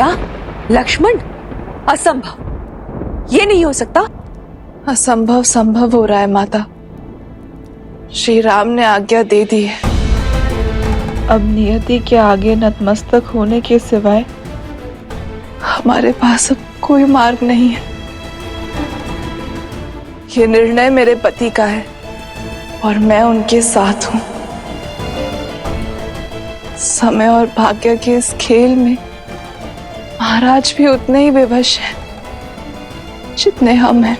क्या लक्ष्मण? असंभव, ये नहीं हो सकता। असंभव संभव हो रहा है माता। श्री राम ने आज्ञा दे दी है। अब नियति के आगे नतमस्तक होने के सिवाय हमारे पास अब कोई मार्ग नहीं है। ये निर्णय मेरे पति का है और मैं उनके साथ हूं। समय और भाग्य के इस खेल में महाराज भी उतने ही विवश हैं जितने हम हैं।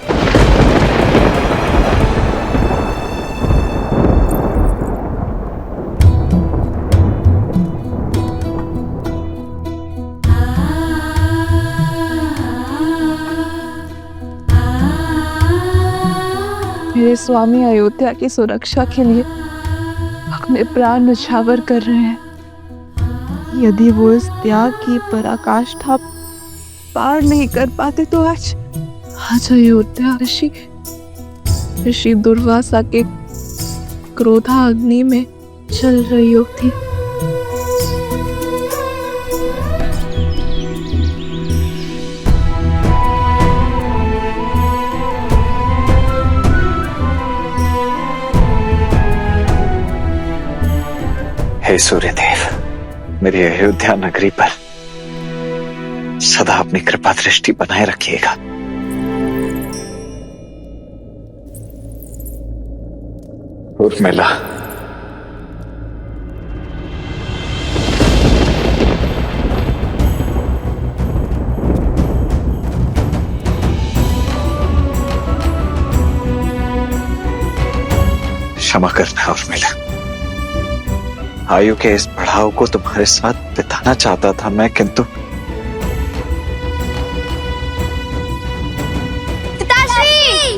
मेरे स्वामी अयोध्या की सुरक्षा के लिए अपने प्राण न्यौछावर कर रहे हैं। यदि वो इस त्याग की पराकाष्ठा पार नहीं कर पाते तो आज अयोध्या ऋषि दुर्वासा के क्रोधा अग्नि में जल रही होती। हे सूर्यदेव, मेरी अयोध्या नगरी पर सदा अपनी कृपा दृष्टि बनाए रखिएगा। उर्मिला, क्षमा करना उर्मिला। आयु के इस पड़ाव को तुम्हारे साथ बिताना चाहता था मैं, किंतु पिताश्री!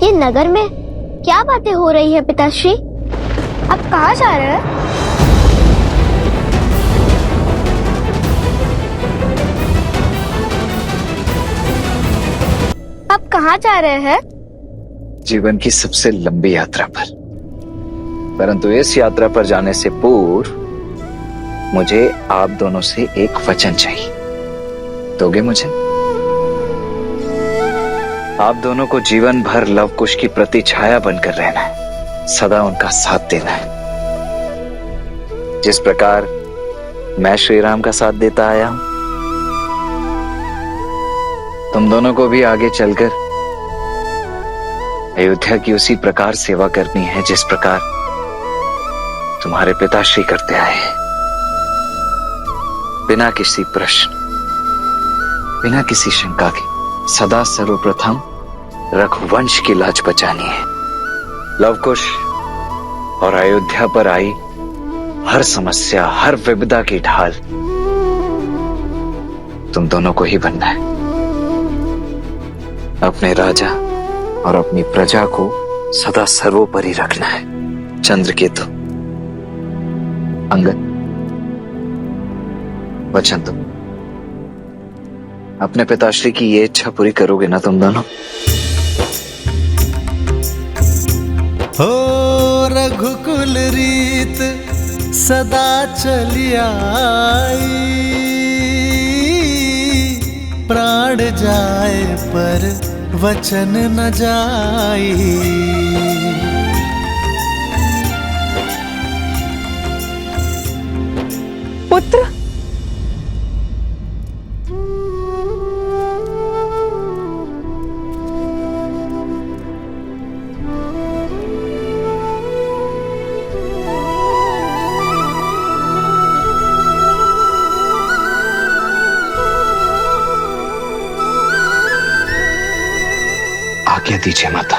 ये नगर में क्या बातें हो रही है पिताश्री? आप कहाँ जा रहे हैं? आप कहाँ जा रहे हैं? जीवन की सबसे लंबी यात्रा पर। परंतु इस यात्रा पर जाने से पूर्व मुझे आप दोनों से एक वचन चाहिए। दोगे मुझे? आप दोनों को जीवन भर लव कुश की प्रतिछाया बनकर रहना है, सदा उनका साथ देना है। जिस प्रकार मैं श्री राम का साथ देता आया हूं, तुम दोनों को भी आगे चलकर अयोध्या की उसी प्रकार सेवा करनी है जिस प्रकार तुम्हारे पिताश्री करते आए हैं। बिना किसी प्रश्न, बिना किसी शंका के सदा सर्वप्रथम रघुवंश की लाज बचानी है। लवकुश और अयोध्या पर आई हर समस्या, हर विपदा की ढाल तुम दोनों को ही बनना है। अपने राजा और अपनी प्रजा को सदा सर्वोपरि रखना है। चंद्रकेतु, अंगद, वचन दो, अपने पिताश्री की ये इच्छा पूरी करोगे ना तुम दोनों? हो रघुकुल रीत सदा चली आई, प्राण जाए पर वचन न जाई। पुत्र, आज्ञा दीजिए माता।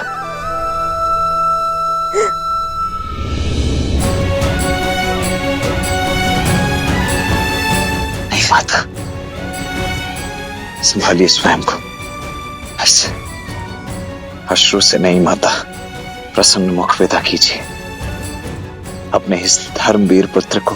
नहीं माता, संभालिए स्वयं को। ऐसे अश्रु से नहीं माता, प्रसन्न मुख विदा कीजिए अपने इस धर्मवीर पुत्र को।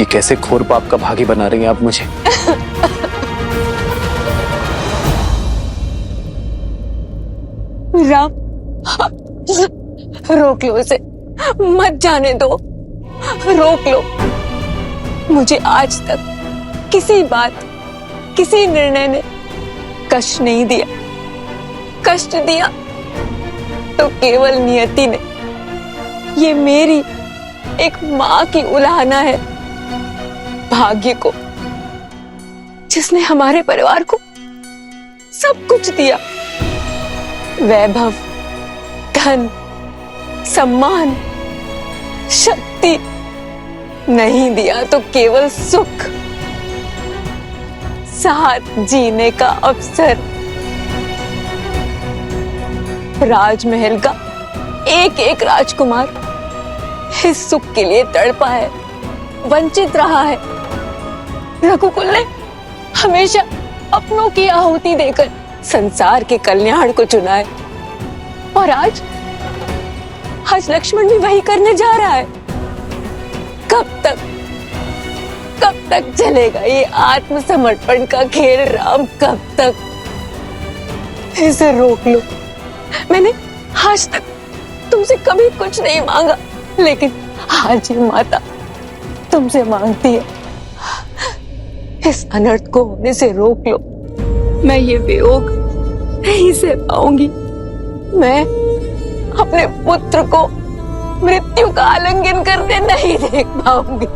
ये कैसे घोर पाप का भागी बना रही हैं आप मुझे? राम, रोक लो इसे, मत जाने दो, रोक लो। मुझे आज तक किसी बात, किसी निर्णय ने कष्ट नहीं दिया। कष्ट दिया तो केवल नियति ने। ये मेरी एक माँ की उलाहना है भाग्य को, जिसने हमारे परिवार को सब कुछ दिया। वैभव, धन, सम्मान, शक्ति नहीं दिया तो केवल सुख, साथ जीने का अवसर। राजमहल का एक एक राजकुमार इस सुख के लिए तड़पा है, वंचित रहा है। रघुकुल ने हमेशा अपनों की आहुति देकर संसार के कल्याण को चुना है, और आज लक्ष्मण भी वही करने जा रहा है। कब तक चलेगा ये आत्मसमर्पण का खेल राम? कब तक? इसे रोक लो। मैंने आज तक तुमसे कभी कुछ नहीं मांगा, लेकिन आज ये माता तुमसे मांगती है। इस अनर्थ को होने से रोक लो। मैं ये वियोग नहीं सह पाऊंगी। मैं अपने पुत्र को मृत्यु का आलिंगन करते नहीं देख पाऊंगी।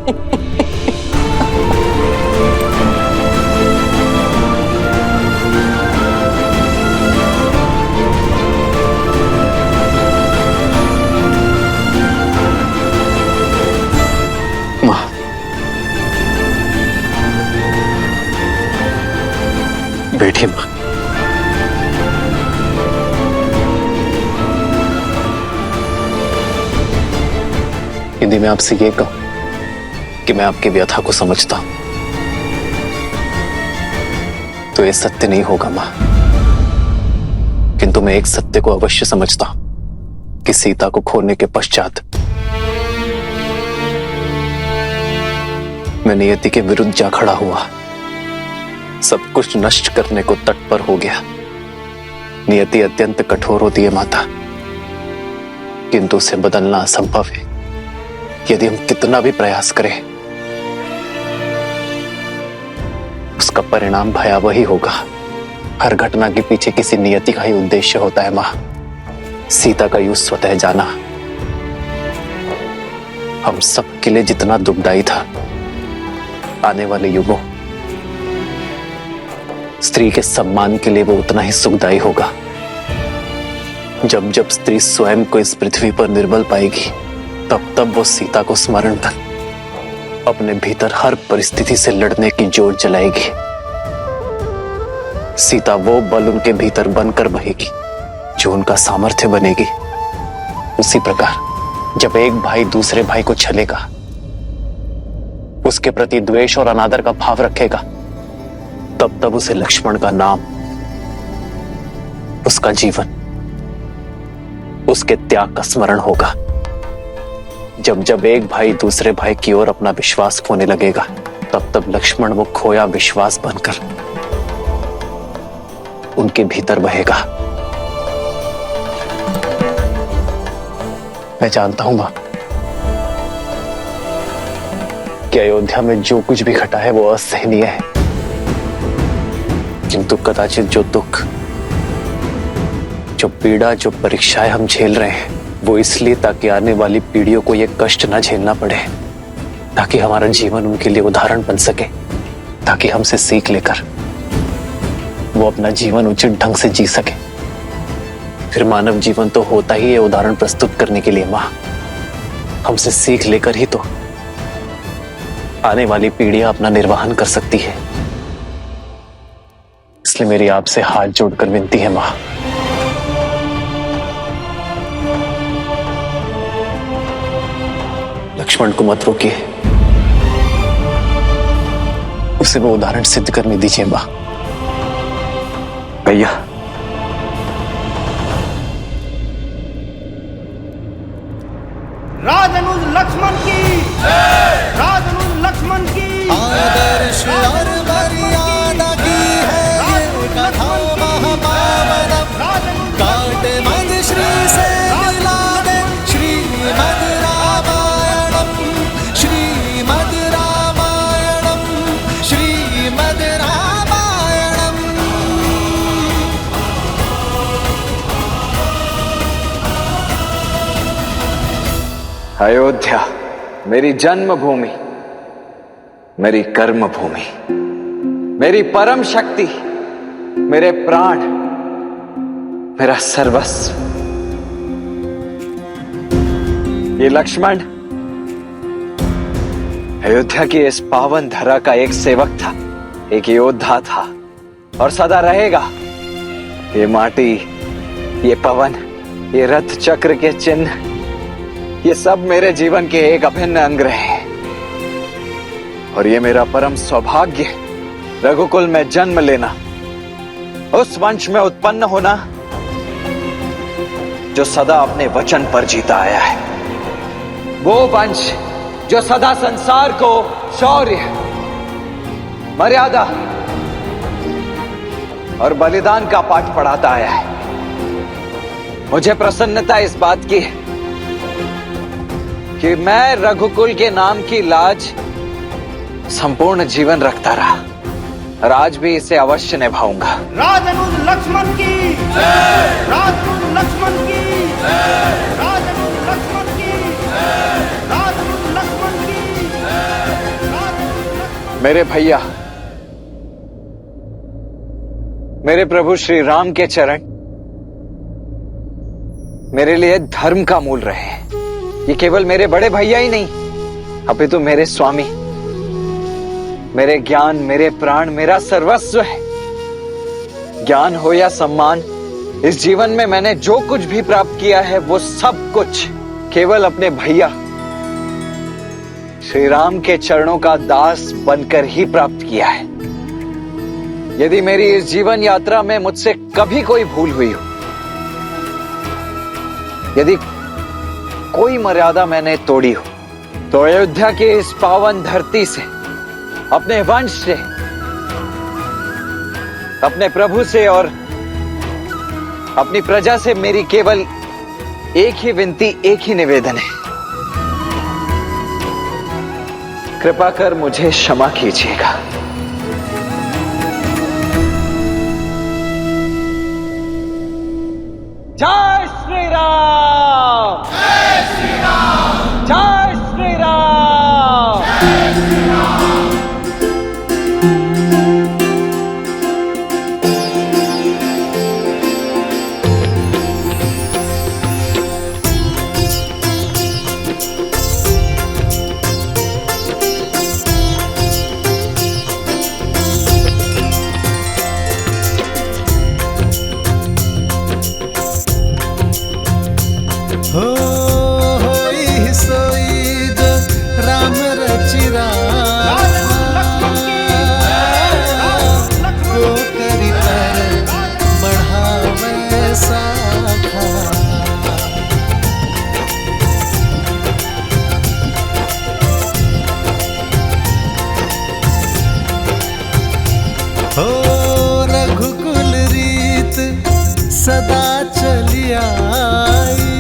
माँ, बैठिए माँ। यदि मैं आपसे ये कहूं कि मैं आपकी व्यथा को समझता हूं, तो ये सत्य नहीं होगा मां। किंतु मैं एक सत्य को अवश्य समझता हूं कि सीता को खोने के पश्चात मैं नियति के विरुद्ध जा खड़ा हुआ, सब कुछ नष्ट करने को तत्पर हो गया। नियति अत्यंत कठोर होती है माता, किंतु उसे बदलना असंभव है। यदि हम कितना भी प्रयास करें, उसका परिणाम भयावह ही होगा। हर घटना के पीछे किसी नियति का ही उद्देश्य होता है मां। सीता का युग स्वतः जाना हम सब के लिए जितना दुखदायी था, आने वाले युगों स्त्री के सम्मान के लिए वो उतना ही सुखदायी होगा। जब जब स्त्री स्वयं को इस पृथ्वी पर निर्बल पाएगी, तब तब वो सीता को स्मरण कर अपने भीतर हर परिस्थिति से लड़ने की जोर जलाएगी। सीता वो बल उनके भीतर बनकर बहेगी जो उनका सामर्थ्य बनेगी। उसी प्रकार जब एक भाई दूसरे भाई को छलेगा, उसके प्रति द्वेष और अनादर का भाव रखेगा, तब तब उसे लक्ष्मण का नाम, उसका जीवन, उसके त्याग का स्मरण होगा। जब जब एक भाई दूसरे भाई की ओर अपना विश्वास खोने लगेगा, तब तब लक्ष्मण वो खोया विश्वास बनकर उनके भीतर बहेगा। मैं जानता हूं मां कि अयोध्या में जो कुछ भी घटा है वो असहनीय है, किंतु कदाचित जो दुख, जो पीड़ा, जो परीक्षाएं हम झेल रहे हैं, वो इसलिए ताकि आने वाली पीढ़ियों को ये कष्ट ना झेलना पड़े, ताकि हमारा जीवन उनके लिए उदाहरण बन सके, ताकि हमसे सीख लेकर वो अपना जीवन उचित ढंग से जी सके। फिर मानव जीवन तो होता ही है उदाहरण प्रस्तुत करने के लिए मां। हमसे सीख लेकर ही तो आने वाली पीढ़ियां अपना निर्वहन कर सकती है। इसलिए मेरी आपसे हाथ जोड़कर विनती है मां, लक्ष्मण को मत रोकिए, उसे वो उदाहरण सिद्ध करने दीजिए मां। भैया, राजनुज लक्ष्मण की, राजनुज लक्ष्मण आदर्श और मर्यादा की है ये कथा महापावनम। काटे मद श्री से मिला दे श्रीमद् रामायणम, श्रीमद् रामायणम, श्रीमद् रामायणम। अयोध्या मेरी जन्मभूमि, मेरी कर्म भूमि, मेरी परम शक्ति, मेरे प्राण, मेरा सर्वस्व। ये लक्ष्मण अयोध्या की इस पावन धरा का एक सेवक था, एक योद्धा था और सदा रहेगा। ये माटी, ये पवन, ये रथ चक्र के चिन्ह, ये सब मेरे जीवन के एक अभिन्न अंग रहे हैं। और ये मेरा परम सौभाग्य है, रघुकुल में जन्म लेना, उस वंश में उत्पन्न होना जो सदा अपने वचन पर जीता आया है। वो वंश जो सदा संसार को शौर्य, मर्यादा और बलिदान का पाठ पढ़ाता आया है। मुझे प्रसन्नता इस बात की है कि मैं रघुकुल के नाम की लाज संपूर्ण जीवन रखता रहा और आज भी इसे अवश्य निभाऊंगा। राजनुज लक्ष्मण की जय, राजनुज लक्ष्मण की जय, राजनुज लक्ष्मण की जय, राजनुज लक्ष्मण की जय, राजनुज लक्ष्मण। मेरे भैया, मेरे प्रभु श्री राम के चरण मेरे लिए धर्म का मूल रहे हैं। ये केवल मेरे बड़े भैया ही नहीं, अपितु मेरे स्वामी, मेरे ज्ञान, मेरे प्राण, मेरा सर्वस्व है। ज्ञान हो या सम्मान, इस जीवन में मैंने जो कुछ भी प्राप्त किया है वो सब कुछ केवल अपने भैया श्री राम के चरणों का दास बनकर ही प्राप्त किया है। यदि मेरी इस जीवन यात्रा में मुझसे कभी कोई भूल हुई हो, यदि कोई मर्यादा मैंने तोड़ी हो, तो अयोध्या के इस पावन धरती से, अपने वंश से, अपने प्रभु से और अपनी प्रजा से मेरी केवल एक ही विनती, एक ही निवेदन है। कृपा कर मुझे क्षमा कीजिएगा। जय श्री राम, जय श्री राम, जय श्री राम, जय श्री राम। होई सोई जो राम रचिरा को करी पर बढ़ावे साखा। हो रघुकुल रीत सदा चली आई,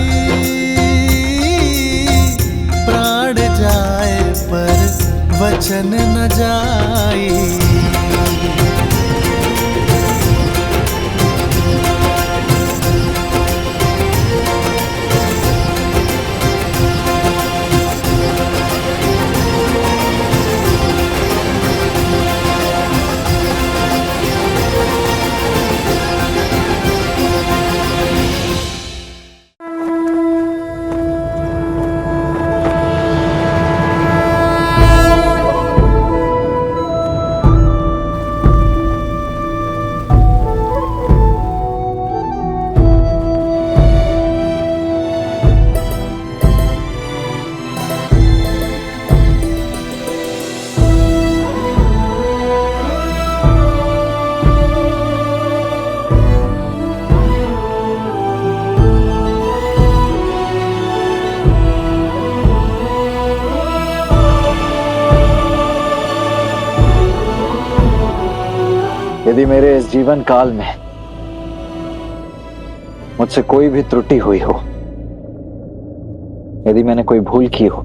प्राण जाए पर वचन न जाई। यदि मेरे इस जीवन काल में मुझसे कोई भी त्रुटि हुई हो, यदि मैंने कोई भूल की हो,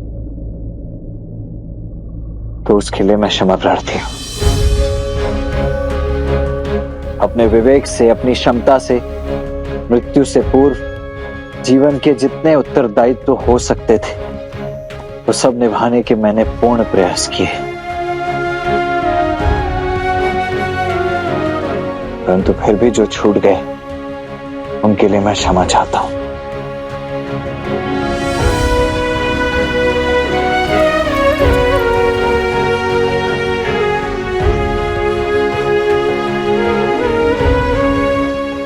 तो उसके लिए मैं क्षमा प्रार्थी हूं। अपने विवेक से, अपनी क्षमता से, मृत्यु से पूर्व जीवन के जितने उत्तरदायित्व हो सकते थे, वो सब निभाने के मैंने पूर्ण प्रयास किए, परंतु फिर भी जो छूट गए उनके लिए मैं क्षमा चाहता हूं।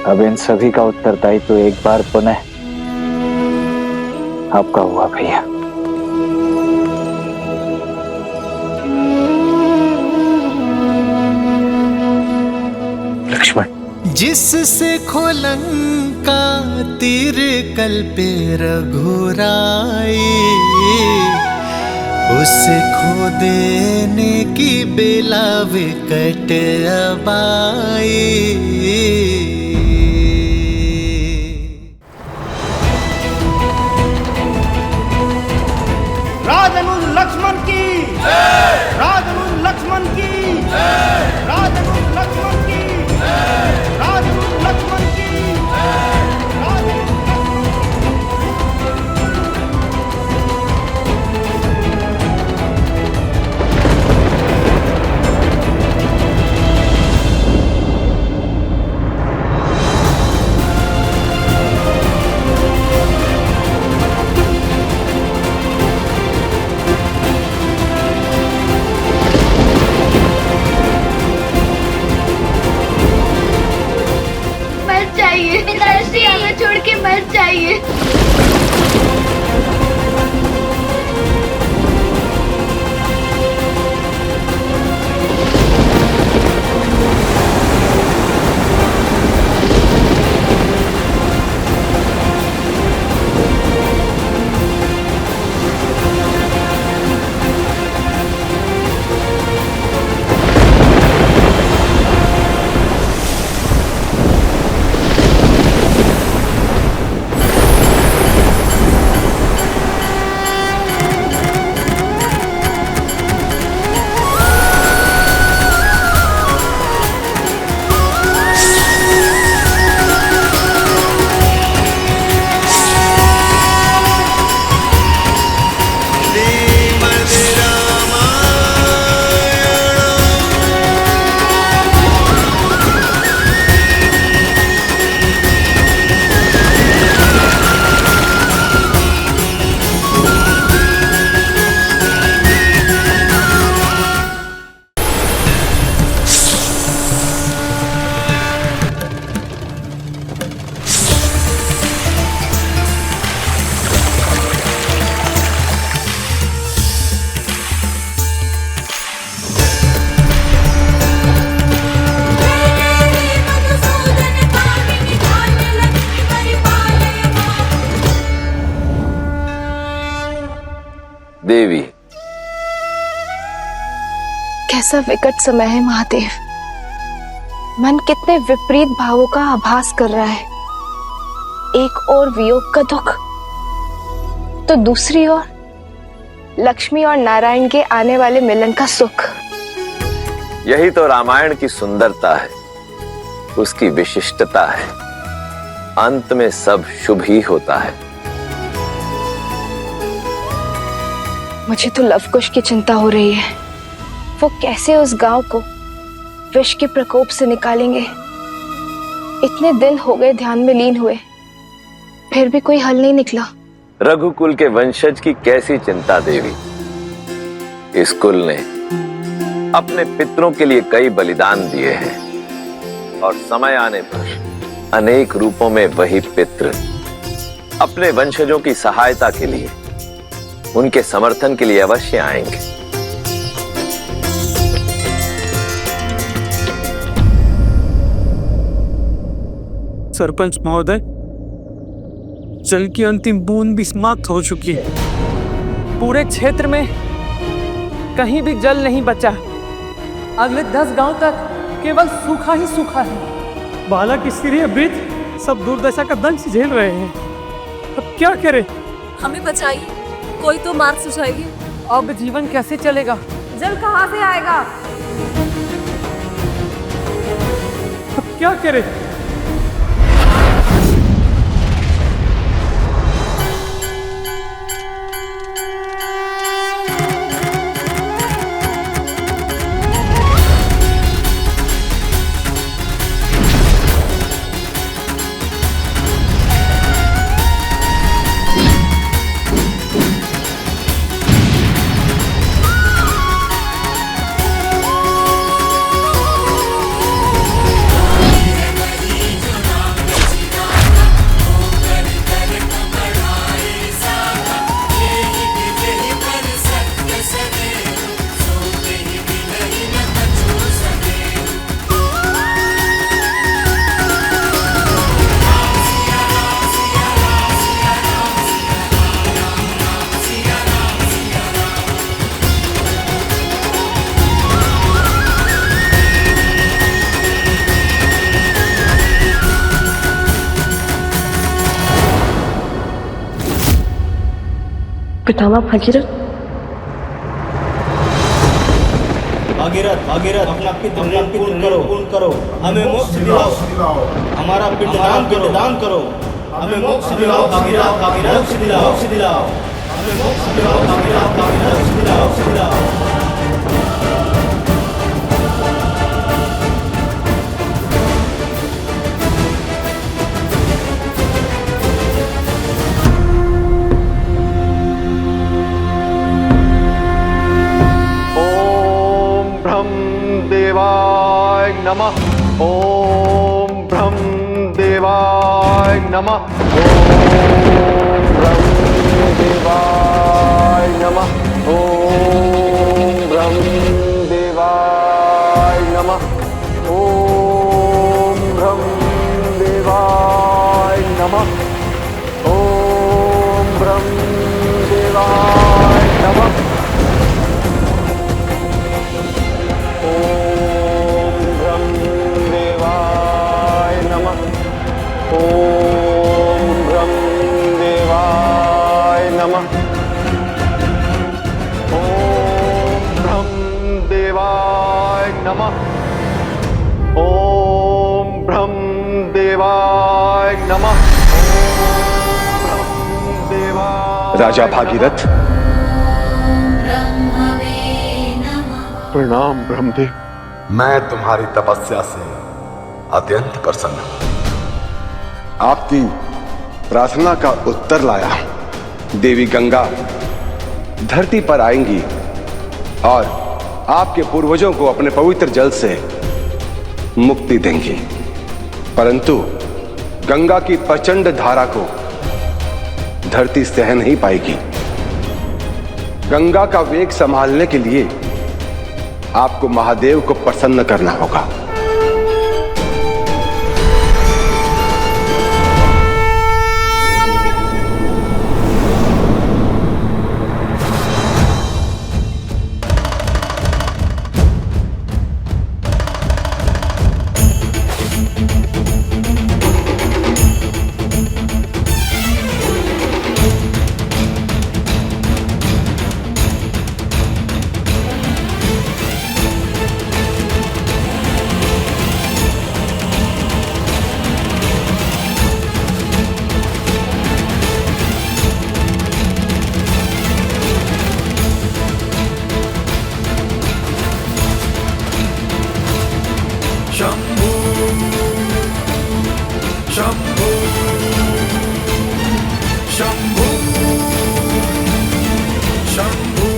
अब इन सभी का उत्तरदायित्व तो एक बार पुनः आपका हुआ भैया। लक्ष्मण, जिससे खोलंका तीर कल पे रघुराई, उसे खो देने की बेला विकट अबाई। राजनुज लक्ष्मण की राजनुज लक्ष्मण की राजनुज लक्ष्मण की राजनुज लक्ष्मण की पिताश्री हमें छोड़ के मत जाइए। देवी, कैसा विकट समय है महादेव। मन कितने विपरीत भावों का आभास कर रहा है। एक ओर वियोग का दुख, तो दूसरी ओर लक्ष्मी और नारायण के आने वाले मिलन का सुख। यही तो रामायण की सुंदरता है, उसकी विशिष्टता है। अंत में सब शुभ ही होता है। मुझे तो लवकुश की चिंता हो रही है। वो कैसे उस गांव को विष के प्रकोप से निकालेंगे। इतने दिन हो गए ध्यान में लीन हुए, फिर भी कोई हल नहीं निकला। रघुकुल के वंशज की कैसी चिंता देवी। इस कुल ने अपने पितरों के लिए कई बलिदान दिए हैं और समय आने पर अनेक रूपों में वही पितृ अपने वंशजों की सहायता के लिए, उनके समर्थन के लिए अवश्य आएंगे। सरपंच महोदय, जल की अंतिम बूंद भी समाप्त हो चुकी है। पूरे क्षेत्र में कहीं भी जल नहीं बचा। अगले 10 गांव तक केवल सूखा ही सूखा है। बालक, स्त्री, वृद्ध सब दुर्दशा का दंश झेल रहे हैं। अब क्या करें? हमें बचाइए, कोई तो मार्ग सुझाइए। अब जीवन कैसे चलेगा? जल कहाँ से आएगा? अब क्या करें? पितामह भगीरथ, भागीरथ भागीरथ अपना पितृ पूर्ण करो, हमें मोक्ष दिलाओ, हमारा पिंडदान करो, हमें मोक्ष दिलाओ भागीरथ भागीरथ, मोक्ष दिलाओ, हमें मोक्ष दिलाओ भागीरथ भागीरथ, मोक्ष दिलाओ। देवाय नमः। ओम ब्रह्म देवाय नमः। ओम ब्रह्म देवाय नमः। ओम ब्रह्म देवाय नमः। ओम ब्रह्म देवाय नमः। ओम ब्रह्म देवाय नमः। ओम ब्रह्म देवाय नमः। ओम ब्रह्म देवाय नमः। ओम ब्रह्म देवाय नमः। राजा भागीरथ, प्रणाम ब्रह्मदेव। मैं तुम्हारी तपस्या से अत्यंत प्रसन्न हूं। आपकी प्रार्थना का उत्तर लाया। देवी गंगा धरती पर आएंगी और आपके पूर्वजों को अपने पवित्र जल से मुक्ति देंगी, परंतु गंगा की प्रचंड धारा को धरती सह नहीं पाएगी। गंगा का वेग संभालने के लिए आपको महादेव को प्रसन्न करना होगा। शंभू शंभू शंभू शंभू।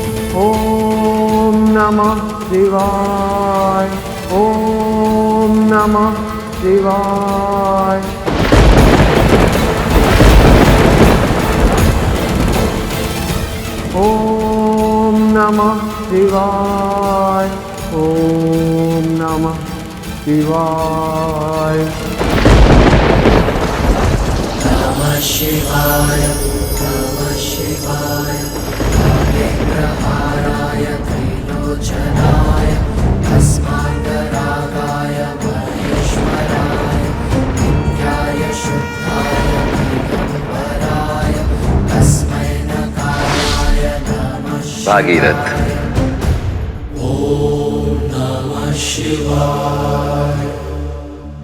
ओम नमः शिवाय। ओम नमः शिवाय। ओम नमः शिवाय। ओम नमः शिवाय। नमः शिवाय नमः शिवाय। प्रहाराय त्रिलोचनाय भस्मांगरागाय भागीरथ।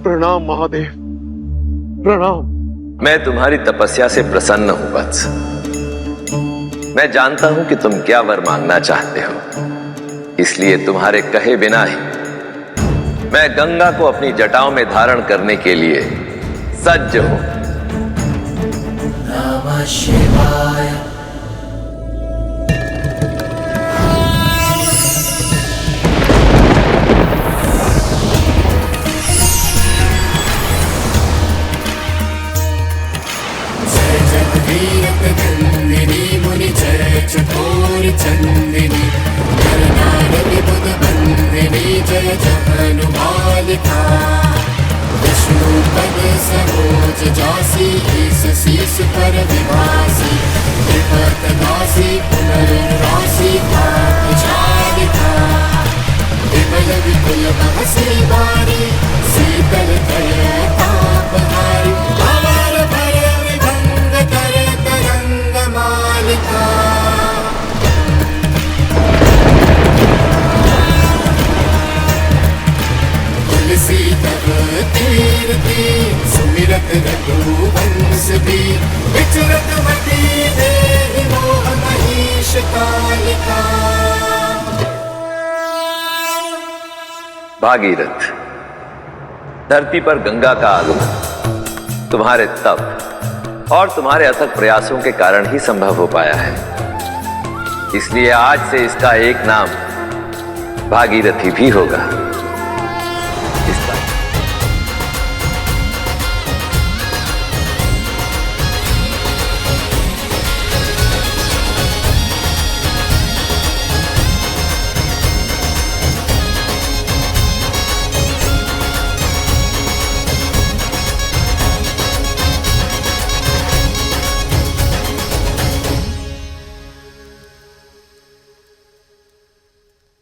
प्रणाम महादेव, प्रणाम। मैं तुम्हारी तपस्या से प्रसन्न हूं वत्स। मैं जानता हूं कि तुम क्या वर मांगना चाहते हो, इसलिए तुम्हारे कहे बिना ही मैं गंगा को अपनी जटाओं में धारण करने के लिए सज्ज हूं। नमः शिवाय। चकोर चंदिनी करनारद बुध बंदिनी जय जगनुबालिका विष्णु पद सरोज जासी ईस शीस पर विवासी विपत दासी पुनर्रासी पाप चालिका विमल विपुल बहसी बारी शीतल तय ताप हारी अमर भर विभंग कर तरंग मालिका। तीरथी सुमिरत रघुवंश भी विचरत मती देहि मोह महीश कालिका। भागीरथ, धरती पर गंगा का आगमन तुम्हारे तप और तुम्हारे अथक प्रयासों के कारण ही संभव हो पाया है। इसलिए आज से इसका एक नाम भागीरथी भी होगा।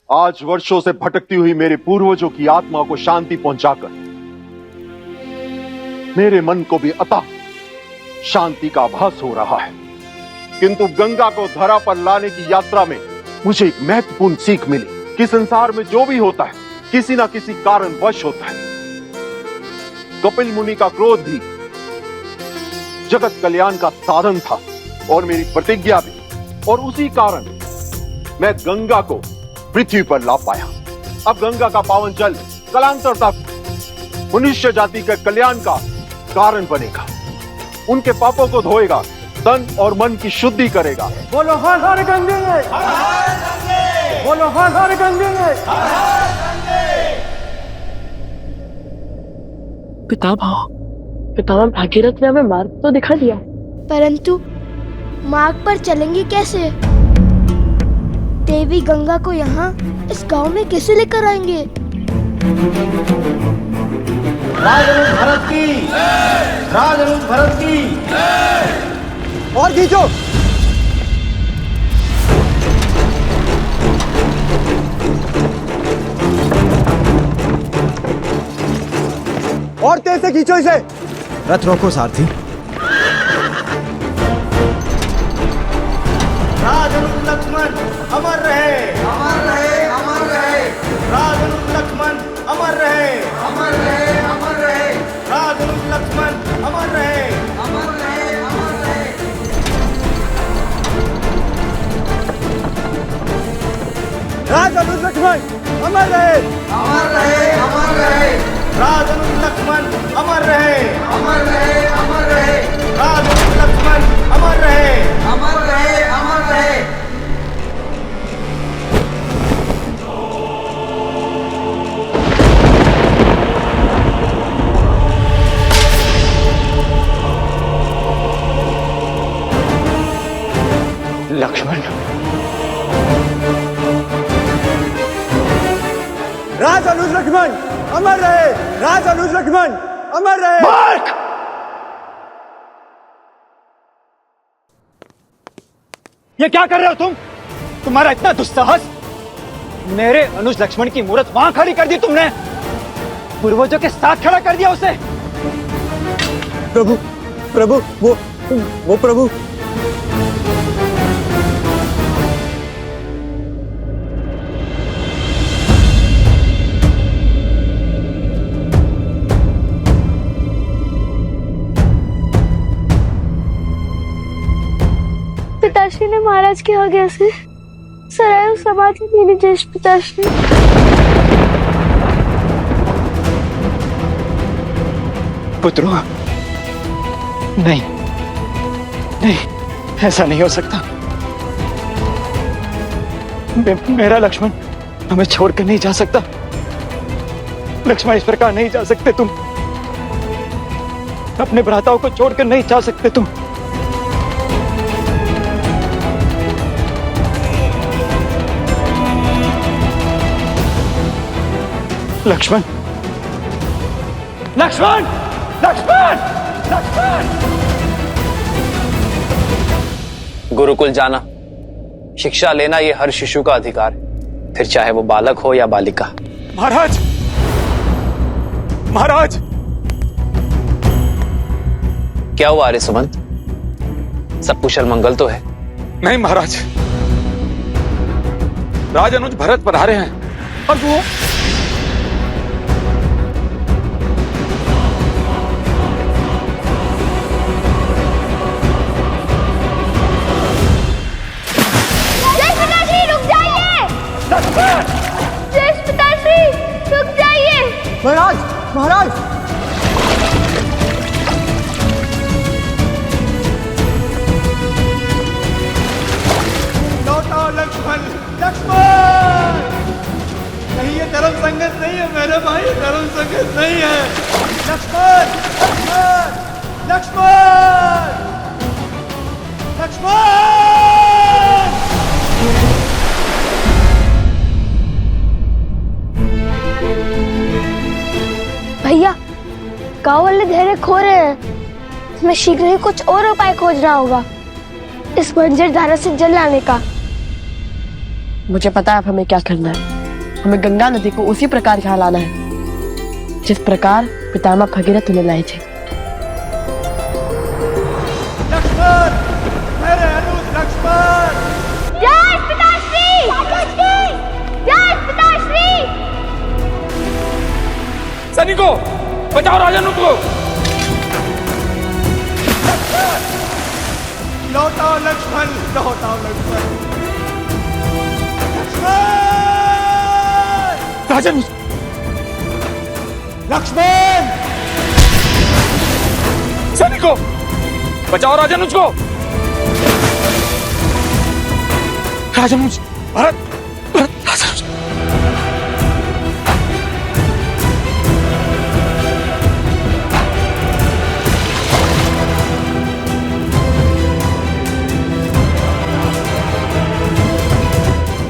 आज वर्षों से भटकती हुई मेरे पूर्वजों की आत्मा को शांति पहुंचाकर मेरे मन को भी अतः शांति का आभास हो रहा है। किंतु गंगा को धरा पर लाने की यात्रा में मुझे एक महत्वपूर्ण सीख मिली कि संसार में जो भी होता है किसी ना किसी कारणवश होता है। कपिल मुनि का क्रोध भी जगत कल्याण का साधन था और मेरी प्रतिज्ञा भी, और उसी कारण मैं गंगा को पृथ्वी पर ला पाया। अब गंगा का पावन जल कालांतर तक मनुष्य जाति के कल्याण का कारण बनेगा, उनके पापों को धोएगा, तन और मन की शुद्धि करेगा। बोलो हर हर गंगे, बोलो हर हर गंगे। पितामह भागीरथ ने हमें मार्ग तो दिखा दिया, परंतु मार्ग पर चलेंगे कैसे? देवी गंगा को यहाँ इस गांव में कैसे लेकर आएंगे? राजनुज भरत की, राजनुज भरत की। और खींचो। और तेज से खींचो इसे। रथ रोको सारथी। राजनुज लक्ष्मण अमर रहे, अमर रहे, अमर रहे। राजनुज लक्ष्मण अमर रहे, अमर रहे, अमर रहे। राजनुज लक्ष्मण अमर रहे, अमर रहे, अमर रहे। राजनुज लक्ष्मण अमर रहे, अमर रहे, अमर रहे। राजनुज लक्ष्मण अमर रहे, अमर रहे, अमर रहे। राजनुज लक्ष्मण अमर रहे, अमर रहे, अमर रहे। लक्ष्मण, राजनुज लक्ष्मण अमर रहे, राजनुज लक्ष्मण अमर रहे। मार्क! ये क्या कर रहे हो तुम? तुम्हारा इतना दुस्साहस! मेरे अनुज लक्ष्मण की मूर्त वहां खड़ी कर दी तुमने, पूर्वजों के साथ खड़ा कर दिया उसे। प्रभु, प्रभु, वो प्रभु। पिताश्री ने महाराज के आगे से सराय समाधि मेरी ज्येष्ठ पिताश्री। पुत्रों, नहीं नहीं, ऐसा नहीं हो सकता। मेरा लक्ष्मण हमें छोड़कर नहीं जा सकता। लक्ष्मण, इस प्रकार नहीं जा सकते तुम। अपने भ्राताओं को छोड़कर नहीं जा सकते तुम। लक्ष्मण, लक्ष्मण, लक्ष्मण, लक्ष्मण। गुरुकुल जाना, शिक्षा लेना, ये हर शिशु का अधिकार है, फिर चाहे वो बालक हो या बालिका। महाराज, महाराज। क्या हुआ आर्य सुमंत? सब कुशल मंगल तो है? नहीं महाराज, राज अनुज भरत पधारे हैं और वो महाराज, महाराज। लौटाओ लक्ष्मण, लक्ष्मण। नहीं, ये धर्म संगत नहीं है मेरे भाई, धर्म संगत नहीं है। लक्ष्मण, लक्ष्मण, लक्ष्मण, लक्ष्मण। भैया, गांव वाले धैर्य खो रहे हैं। हमें शीघ्र ही कुछ और उपाय खोजना होगा इस बंजर धारा से जल लाने का। मुझे पता है अब हमें क्या करना है। हमें गंगा नदी को उसी प्रकार यहाँ लाना है जिस प्रकार पितामह भगीरथ उन्हें लाए थे। लक्ष्मण, मेरे अनुज लक्ष्मण। जय पिताश्री! जय पिताश्री! सैनिकों, बचाओ राजा अनुज को। लौटाओ लक्ष्मण, लौटाओ लक्ष्मण, लक्ष्मण, राजा अनुज, लक्ष्मण। सैनिकों, बचाओ राजा अनुज को। राजा अनुज, भरत, भरत, राजा अनुज।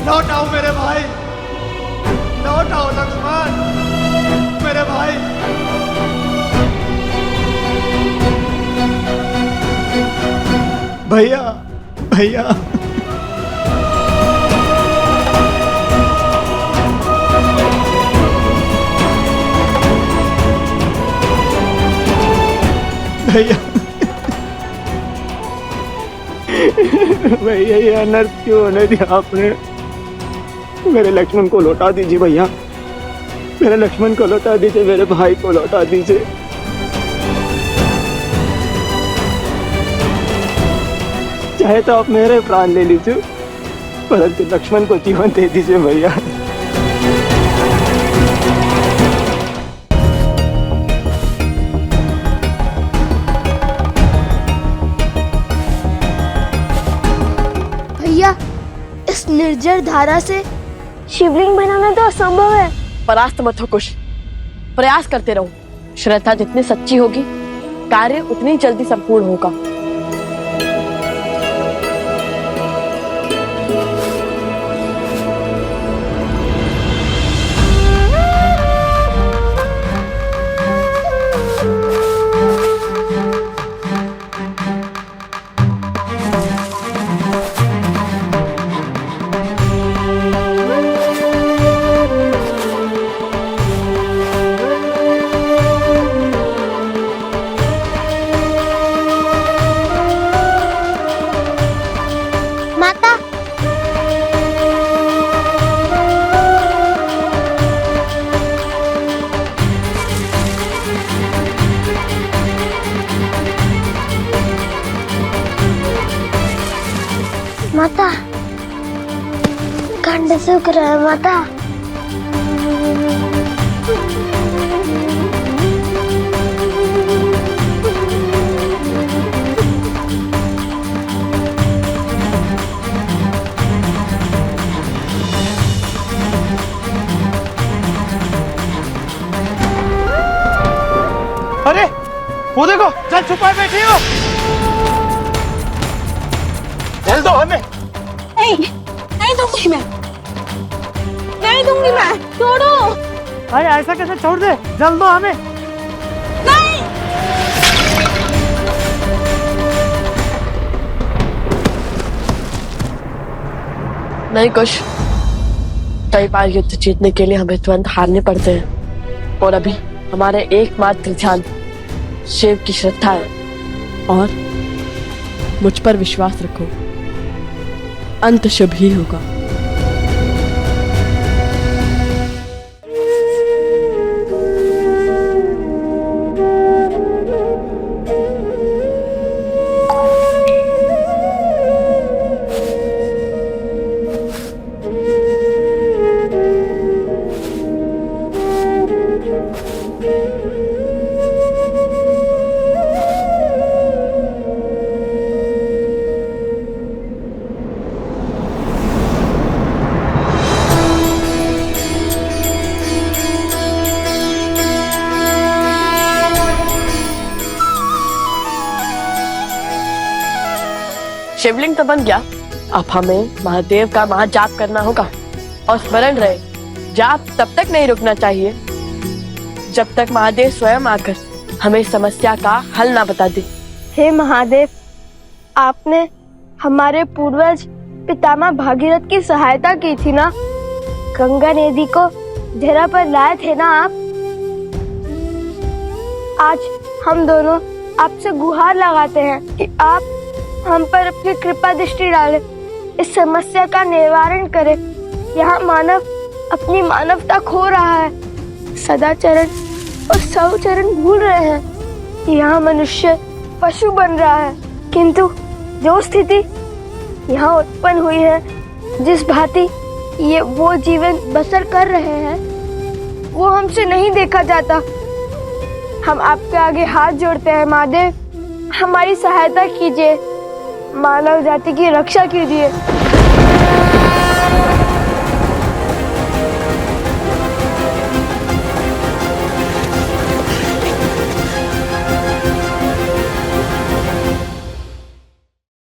लौटाओ मेरे भाई, लौटाओ लक्ष्मण, मेरे भाई। भैया, भैया। भैया, भैया, ये अनर्थ क्यों होने दिया आपने? मेरे लक्ष्मण को लौटा दीजिए भैया, मेरे लक्ष्मण को लौटा दीजिए, मेरे भाई को लौटा दीजिए। चाहे तो आप मेरे प्राण ले लीजिए, परंतु लक्ष्मण को जीवन दे दीजिए भैया। भैया, इस निर्जर धारा से शिवलिंग बनाना तो असंभव है। परास्त मत हो कुश, प्रयास करते रहो। श्रद्धा जितनी सच्ची होगी, कार्य उतनी जल्दी संपूर्ण होगा। माता कंड सूख रहा है माता। अरे वो देखो, जल छुपाए बैठी हो। जल दो हमें। नहीं नहीं दूंगी मैं, नहीं दूंगी मैं, छोड़ो। अरे ऐसा कैसे छोड़ दे, जल दो हमें। नहीं नहीं कुछ, कई बार युद्ध जीतने के लिए हमें तुरंत हारने पड़ते हैं और अभी हमारे एकमात्र ध्यान शिव की श्रद्धा है और मुझ पर विश्वास रखो, अंत शुभ ही होगा। शिवलिंग तो बन गया, अब हमें महादेव का महाजाप करना होगा और स्मरण रहे जाप तब तक नहीं रुकना चाहिए जब तक महादेव स्वयं आकर हमें समस्या का हल ना बता दे। हे महादेव, आपने हमारे पूर्वज पितामह भागीरथ की सहायता की थी ना, गंगा नदी को धरा पर लाए थे ना आप। आज हम दोनों आपसे गुहार लगाते हैं कि आप हम पर अपनी कृपा दृष्टि डालें, इस समस्या का निवारण करें। यहाँ मानव अपनी मानवता खो रहा है, सदाचरण और सौचरण भूल रहे हैं। यहाँ मनुष्य पशु बन रहा है, किंतु जो स्थिति यहाँ उत्पन्न हुई है, जिस भांति ये वो जीवन बसर कर रहे हैं, वो हमसे नहीं देखा जाता। हम आपके आगे हाथ जोड़ते हैं महादेव, हमारी सहायता कीजिए, मानव जाति की रक्षा कीजिए।